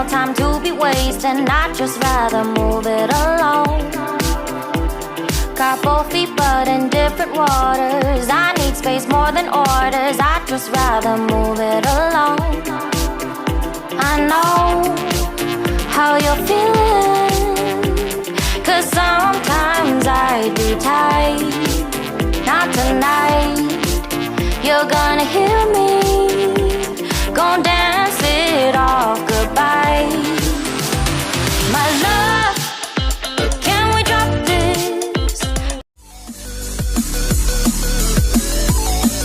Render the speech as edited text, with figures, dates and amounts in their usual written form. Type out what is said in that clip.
time to be wasting. I'd just rather move it alone. Got both feet but in different waters. I need space more than orders. I'd just rather move it alone. I know how you're feeling, 'cause sometimes I do tight. Not tonight. You're gonna hear me, gon' dance it off goodbye.